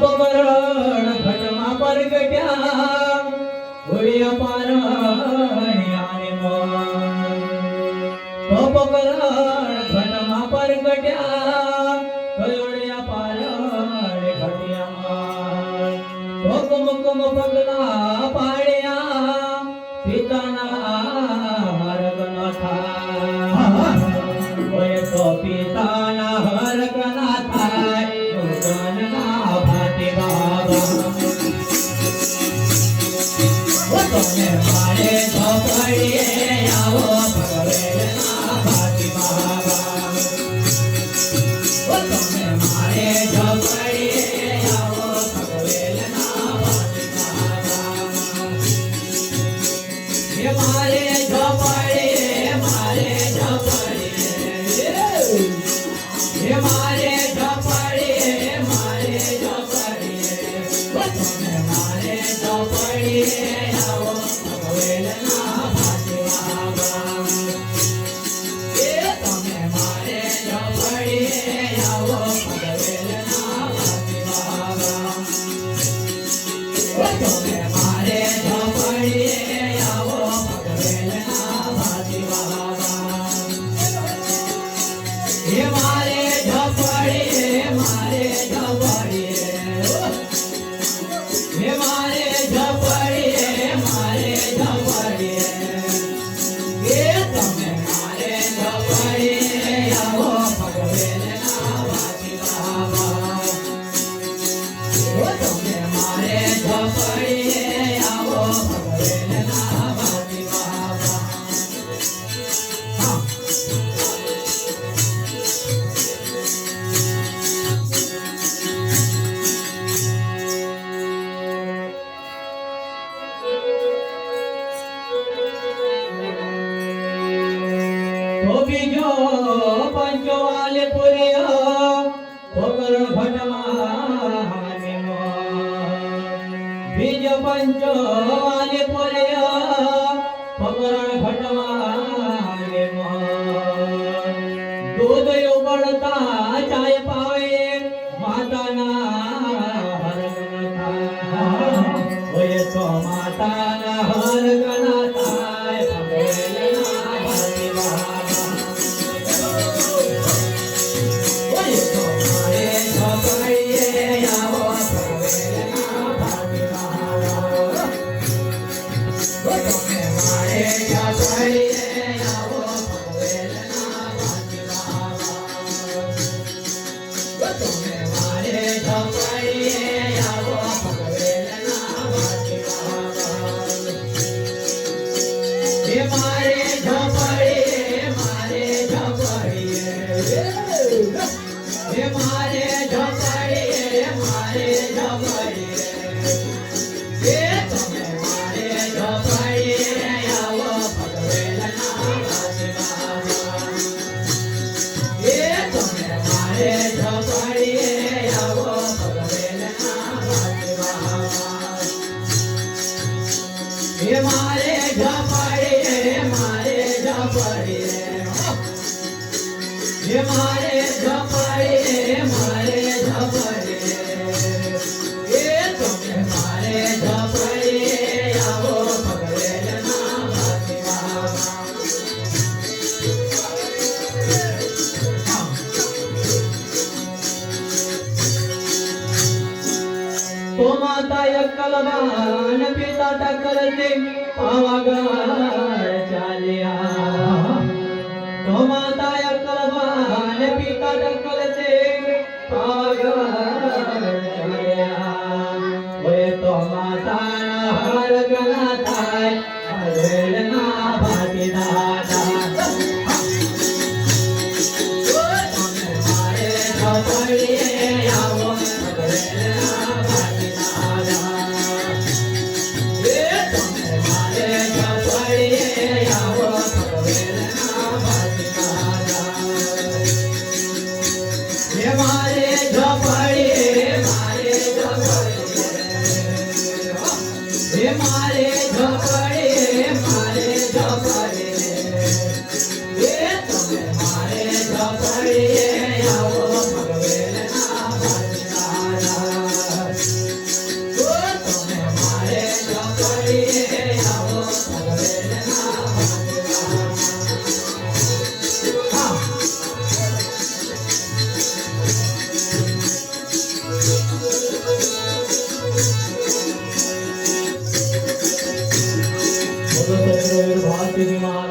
પવન ઘટમાં પરગટ્યા ઓળિયા પારણ્યાને મન પવન ઘટમાં પરગટ્યા ઓળિયા પારણે ઘટ્યા હુકમ હુકમ પગલા પાડ્યા પિતાના હરક ન થાય ઓય તો પિતાના હરક ના થાય તમે મારે ઝોપડીએ આવો ભગવેલના ભાતી બાબા તમે મારે ઝોપડીએ આવો ભગવેલના ભાતી બાબા મારે ઝોપડીએ મારે ઝોપડીએ મારે ઝોપડીએ મારે ઝોપડીએ તમે મારે ઝોપડીએ બીજો પંચો આલે પુર્યો પકડ ભટમાને બીજો પંચો આલે પુર્યો પકડ ભટમાને દૂધ ઉબળતા ચાય પાવે માતાના હરક ન થાય ઓય તો માતાના હરક ન થાય ભગવેલના ભાતી બાબા Hey, तो माता अक्कलबान पिता टकरते पावागढ़ चालिया तो माता अक्कलबान पिता टकरते पावागढ़ चालिया वे तो माता हर गला थाय हवेलना भाती दादा भारती माता